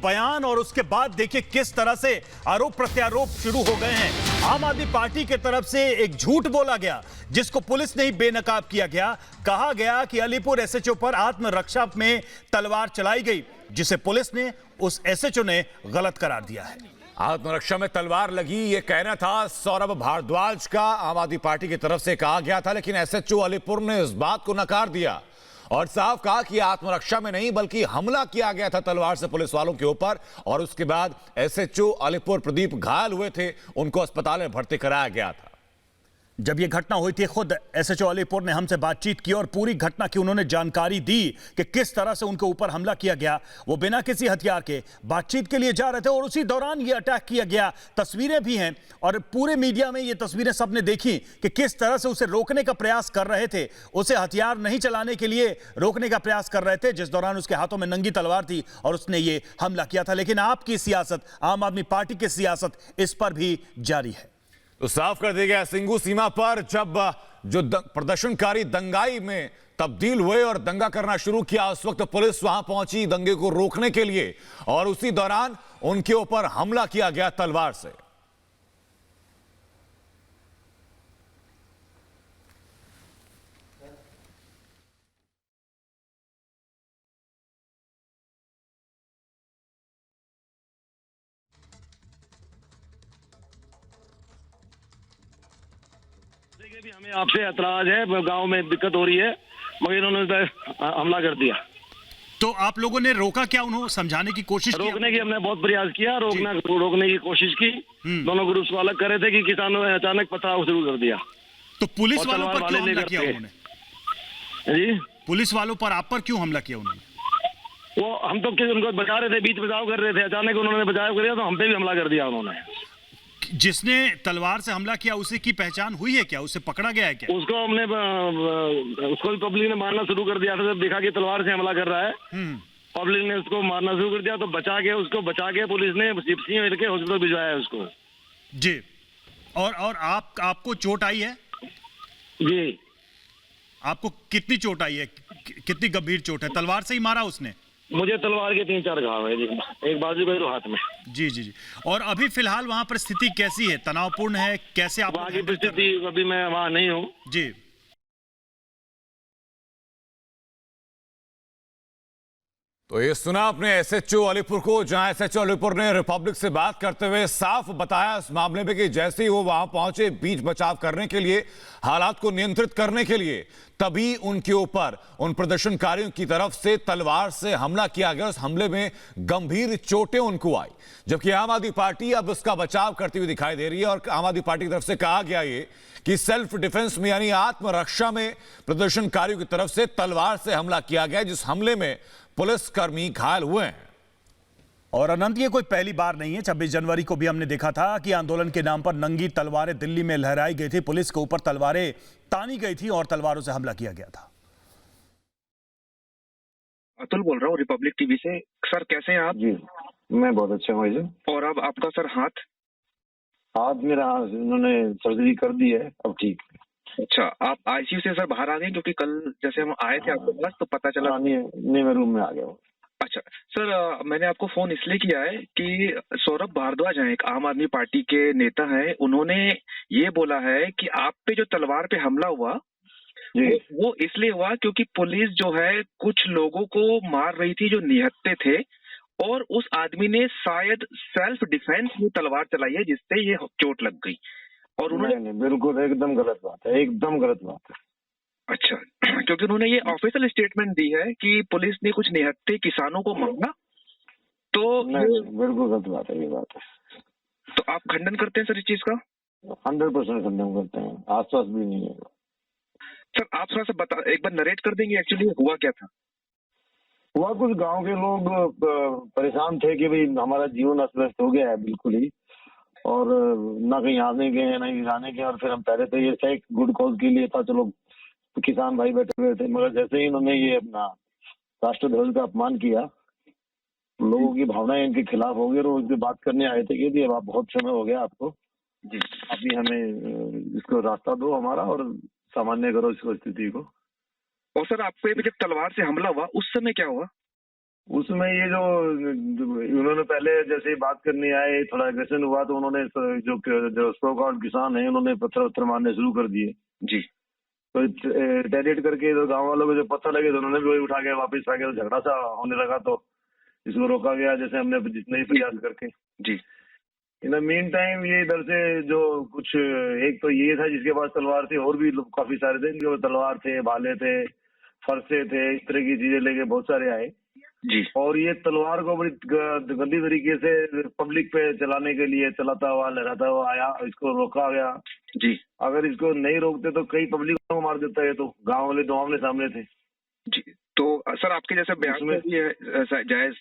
बयान और उसके बाद देखिए किस तरह से आरोप प्रत्यारोप शुरू हो गए हैं। आम आदमी पार्टी की तरफ से एक झूठ बोला गया जिसको पुलिस ने ही बेनकाब किया गया। कहा गया कि अलीपुर एसएचओ पर आत्मरक्षा में तलवार चलाई गई, जिसे पुलिस ने उस एसएचओ ने गलत करार दिया है। आत्मरक्षा में तलवार लगी, यह कहना था सौरभ भारद्वाज का। आम आदमी पार्टी की तरफ से कहा गया था, लेकिन एसएचओ अलीपुर ने इस बात को नकार दिया और साफ कहा कि आत्मरक्षा में नहीं बल्कि हमला किया गया था तलवार से पुलिस वालों के ऊपर। और उसके बाद एसएचओ अलीपुर प्रदीप घायल हुए थे, उनको अस्पताल में भर्ती कराया गया था। जब यह घटना हुई थी, खुद एसएचओ अलीपुर ने हमसे बातचीत की और पूरी घटना की उन्होंने जानकारी दी कि किस तरह से उनके ऊपर हमला किया गया। वो बिना किसी हथियार के बातचीत के लिए जा रहे थे और उसी दौरान ये अटैक किया गया। तस्वीरें भी हैं और पूरे मीडिया में ये तस्वीरें सबने देखी कि किस तरह से उसे रोकने का प्रयास कर रहे थे, उसे हथियार नहीं चलाने के लिए रोकने का प्रयास कर रहे थे, जिस दौरान उसके हाथों में नंगी तलवार थी और उसने ये हमला किया था। लेकिन आपकी सियासत, आम आदमी पार्टी की सियासत इस पर भी जारी है। तो साफ कर दिया गया सिंगू सीमा पर जब जो प्रदर्शनकारी दंगाई में तब्दील हुए और दंगा करना शुरू किया, उस वक्त पुलिस वहां पहुंची दंगे को रोकने के लिए और उसी दौरान उनके ऊपर हमला किया गया तलवार से। भी हमें आपसे ऐतराज है, गांव में दिक्कत हो रही है, मगर इन्होंने हमला कर दिया। तो आप लोगों ने रोका क्या? उन्होंने समझाने की कोशिश की? रोकने की हमने बहुत प्रयास किया, रोकने की कोशिश की। दोनों ग्रुप्स को अलग करे थे कि किसानों ने अचानक पथराव शुरू कर दिया। तो पुलिस वालों पर क्यों हमला किया उन्होंने? जी, पुलिस वालों पर आप पर क्यों हमला किया उन्होंने? वो हम तो उनको बचा रहे थे, बीच बचाव कर रहे थे, अचानक उन्होंने बचाव कर दिया तो हम पे भी हमला कर दिया उन्होंने। जिसने तलवार से हमला किया उसी की पहचान हुई है क्या? उसे पकड़ा गया है क्या? उसको हमने उसको भी पब्लिक ने मारना शुरू कर दिया था। जब देखा कि तलवार से हमला कर रहा है, पब्लिक ने उसको मारना शुरू कर दिया तो उसको बचा के पुलिस ने जिप्सी में लेके हॉस्पिटल भिजवाया उसको। जी। और आपको चोट आई है? जी। आपको कितनी चोट आई है? कितनी गंभीर चोट है? तलवार से ही मारा उसने? मुझे तलवार के 3-4 घाव है, एक बाजू पे, तो हाथ में। जी जी जी। और अभी फिलहाल वहां पर स्थिति कैसी है? तनावपूर्ण है? कैसे आप वहाँ की परिस्थिति? अभी मैं वहाँ नहीं हूँ। जी। तो ये सुना आपने एसएचओ अलीपुर को, जहां एसएचओ अलीपुर ने रिपब्लिक से बात करते हुए साफ बताया इस मामले में कि जैसे ही वो वहां पहुंचे बीच बचाव करने के लिए, हालात को नियंत्रित करने के लिए, तभी उनके ऊपर उन प्रदर्शनकारियों की तरफ से तलवार से हमला किया गया। उस हमले में गंभीर चोटें उनको आई, जबकि आम आदमी पार्टी अब उसका बचाव करती हुई दिखाई दे रही है। और आम आदमी पार्टी की तरफ से कहा गया ये कि सेल्फ डिफेंस में यानी आत्मरक्षा में प्रदर्शनकारियों की तरफ से तलवार से हमला किया गया, जिस हमले में पुलिसकर्मी घायल हुए हैं। और अनंत, ये कोई पहली बार नहीं है। 26 जनवरी को भी हमने देखा था कि आंदोलन के नाम पर नंगी तलवारें दिल्ली में लहराई गई थी, पुलिस के ऊपर तलवारें तानी गई थी और तलवारों से हमला किया गया था। अतुल बोल रहा हूँ रिपब्लिक टीवी से। सर कैसे हैं आप? जी मैं बहुत अच्छा हूँ जी। और अब आपका सर हाथ मेरा इन्होंने सर्जरी कर दी है, अब ठीक। अच्छा, आप आईसीयू से सर बाहर आ गए? क्योंकि कल जैसे हम आए थे आपके पास तो पता चला। नहीं मैं रूम में आ गया हूँ। अच्छा सर, मैंने आपको फोन इसलिए किया है कि सौरभ भारद्वाज हैं, एक आम आदमी पार्टी के नेता हैं, उन्होंने ये बोला है कि आप पे जो तलवार पे हमला हुआ वो इसलिए हुआ क्योंकि पुलिस जो है कुछ लोगों को मार रही थी जो निहत्थे थे, और उस आदमी ने शायद सेल्फ डिफेंस में तलवार चलाई है जिससे ये चोट लग गई। और उन्होंने नहीं, बिल्कुल एकदम गलत बात है, एकदम गलत बात है। अच्छा, क्योंकि उन्होंने ये ऑफिशियल स्टेटमेंट दी है कि पुलिस ने कुछ निहत्थे किसानों को मारा, तो नहीं, बिल्कुल गलत बात है ये बात है। तो आप खंडन करते हैं सर इस चीज का? 100% खंडन करते हैं, आसपास भी नहीं है। सर आप थोड़ा सा एक बार नरेट कर देंगे एक्चुअली हुआ क्या था? हुआ कुछ गांव के लोग परेशान थे कि भाई हमारा जीवन अस्त व्यस्त हो गया है बिल्कुल ही, और ना कहीं आने गए ना कहीं जाने गए। और फिर हम पहले तो ये एक गुड कॉज के लिए था, चलो तो किसान भाई बैठे हुए थे, मगर जैसे ही इन्होंने ये अपना राष्ट्रध्वज का अपमान किया, लोगों की भावनाएं इनके खिलाफ हो गई और उससे बात करने आए थे कि अब आप बहुत समय हो गया आपको जी, अभी हमें इसको रास्ता दो हमारा और सामान्य करो इस स्थिति को। और सर आपको जब तलवार से हमला हुआ उस समय क्या हुआ? उसमें ये जो उन्होंने पहले जैसे बात करने आए, थोड़ा एग्रेशन हुआ तो उन्होंने जो सो कॉल्ड किसान है उन्होंने पत्थर वत्थर मारने शुरू कर दिए जी। तो रिटेलिएट करके तो गांव वालों को जो पत्थर लगे तो उन्होंने भी वही उठा के वापस आ गया, तो झगड़ा सा होने लगा, तो इसको रोका गया जैसे हमने जितने ही प्रयास करके। जी। इन द मीन टाइम ये इधर से जो कुछ एक तो ये था जिसके पास तलवार थी, और भी लोग काफी सारे थे इनके पास तलवार थे, भाले थे, फरसे थे, इस तरह की चीजें लेके बहुत सारे आए जी। और ये तलवार को बड़ी गंदी तरीके से पब्लिक पे चलाने के लिए चलाता हुआ लहराता हुआ आया, इसको रोका गया। जी। अगर इसको नहीं रोकते तो कई पब्लिक को मार देता है, तो गांव वाले तो आमने सामने थे। जी। तो सर आपके जैसे बयान उसमें- से ये जायज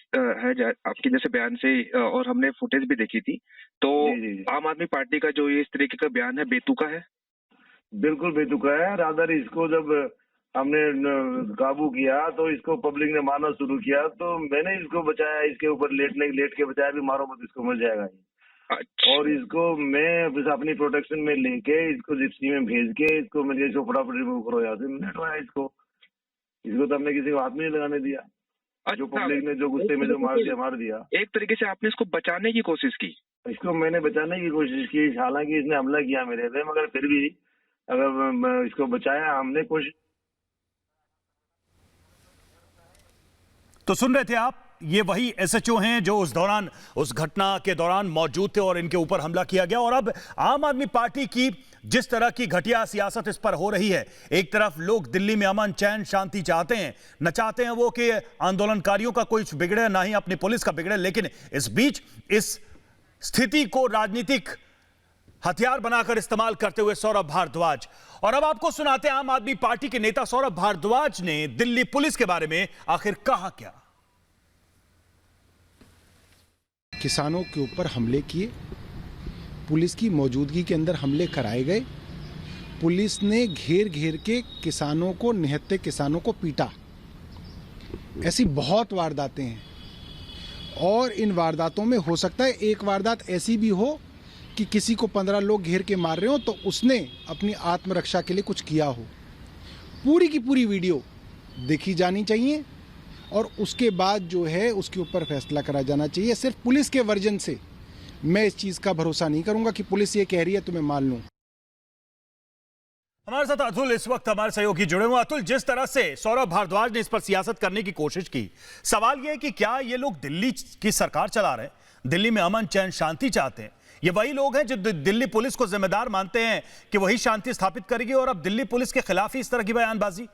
आपके जैसे बयान से और हमने फुटेज भी देखी थी, तो जी। आम आदमी पार्टी का जो ये इस तरीके का बयान है बेतुका है। बिल्कुल बेतुका है। रादर इसको जब हमने काबू किया तो इसको पब्लिक ने मारना शुरू किया, तो मैंने इसको बचाया, इसके ऊपर लेट के बचाया भी, मारो मत इसको मर जाएगा ये। अच्छा। और इसको मैं बस अपनी प्रोटेक्शन में लेके इसको जिप्सी में भेज के इसको मैंने इसको फटाफट रिमूव करो यहाँ से, मैंने हटवाया इसको तो हमने किसी को हाथ में नहीं लगाने दिया। जो पब्लिक ने जो गुस्से में जो मार दिया। एक तरीके से आपने इसको बचाने की कोशिश की। इसको मैंने बचाने की कोशिश की, हालांकि इसने हमला किया मेरे पे, मगर फिर भी अगर इसको बचाया हमने कोशिश। तो सुन रहे थे आप, ये वही एसएचओ हैं जो उस घटना के दौरान मौजूद थे और इनके ऊपर हमला किया गया। और अब आम आदमी पार्टी की जिस तरह की घटिया सियासत इस पर हो रही है, एक तरफ लोग दिल्ली में अमन चैन शांति चाहते हैं, न चाहते हैं वो कि आंदोलनकारियों का कुछ बिगड़े, ना ही अपनी पुलिस का बिगड़े, लेकिन इस बीच इस स्थिति को राजनीतिक हथियार बनाकर इस्तेमाल करते हुए सौरभ भारद्वाज। और अब आपको सुनाते हैं आम आदमी पार्टी के नेता सौरभ भारद्वाज ने दिल्ली पुलिस के बारे में आखिर कहा क्या। किसानों के ऊपर हमले किए, पुलिस की मौजूदगी के अंदर हमले कराए गए, पुलिस ने घेर घेर के किसानों को, निहत्थे किसानों को पीटा। ऐसी बहुत वारदातें हैं और इन वारदातों में हो सकता है एक वारदात ऐसी भी हो कि किसी को 15 लोग घेर के मार रहे हो तो उसने अपनी आत्मरक्षा के लिए कुछ किया हो। पूरी की पूरी वीडियो देखी जानी चाहिए और उसके बाद जो है उसके ऊपर फैसला करा जाना चाहिए। सिर्फ पुलिस के वर्जन से मैं इस चीज़ का भरोसा नहीं करूंगा कि पुलिस ये कह रही है तो मैं मान लूं। हमारे साथ अतुल इस वक्त हमारे सहयोगी जुड़े हुए। अतुल, जिस तरह से सौरभ भारद्वाज ने इस पर सियासत करने की कोशिश की, सवाल यह है कि क्या ये लोग दिल्ली की सरकार चला रहे हैं, दिल्ली में अमन चैन शांति चाहते हैं? ये वही लोग हैं जो दिल्ली पुलिस को जिम्मेदार मानते हैं कि वही शांति स्थापित करेगी और अब दिल्ली पुलिस के खिलाफ ही इस तरह की बयानबाजी?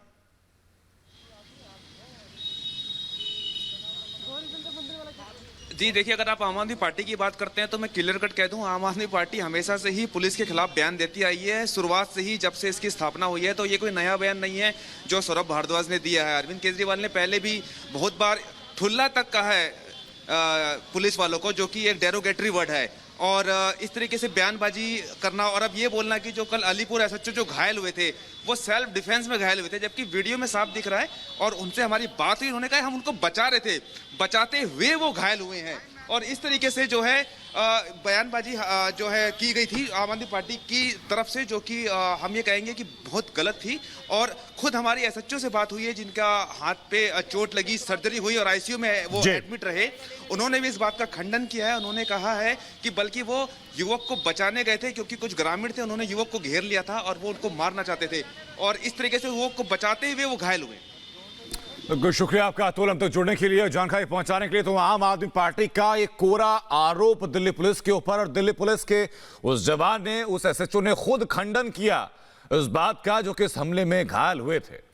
जी देखिए, अगर आप आम आदमी पार्टी की बात करते हैं तो मैं क्लियर कट कह दूं, आम आदमी पार्टी हमेशा से ही पुलिस के खिलाफ बयान देती आई है। शुरुआत से ही, जब से इसकी स्थापना हुई है, तो ये कोई नया बयान नहीं है जो सौरभ भारद्वाज ने दिया है। अरविंद केजरीवाल ने पहले भी बहुत बार ठुल्ला तक कहा है पुलिस वालों को, जो कि एक डेरोगेटरी वर्ड है। और इस तरीके से बयानबाजी करना और अब ये बोलना कि जो कल अलीपुर एसएचओ जो घायल हुए थे वो सेल्फ डिफेंस में घायल हुए थे, जबकि वीडियो में साफ दिख रहा है और उनसे हमारी बात हुई, उन्होंने कहा हम उनको बचा रहे थे, बचाते हुए वो घायल हुए हैं। और इस तरीके से जो है बयानबाजी जो है की गई थी आम आदमी पार्टी की तरफ से, जो कि हम ये कहेंगे कि बहुत गलत थी। और खुद हमारी एसएचओ से बात हुई है जिनका हाथ पे चोट लगी, सर्जरी हुई और आईसीयू में वो एडमिट रहे, उन्होंने भी इस बात का खंडन किया है। उन्होंने कहा है कि बल्कि वो युवक को बचाने गए थे क्योंकि कुछ ग्रामीण थे, उन्होंने युवक को घेर लिया था और वो उनको मारना चाहते थे और इस तरीके से युवक को बचाते हुए वो घायल हुए। बिल्कुल शुक्रिया आपका अतुल, हम तक जुड़ने के लिए, जानकारी पहुंचाने के लिए। तो आम आदमी पार्टी का एक कोरा आरोप दिल्ली पुलिस के ऊपर, और दिल्ली पुलिस के उस जवान ने, उस एसएचओ ने खुद खंडन किया इस बात का जो कि इस हमले में घायल हुए थे।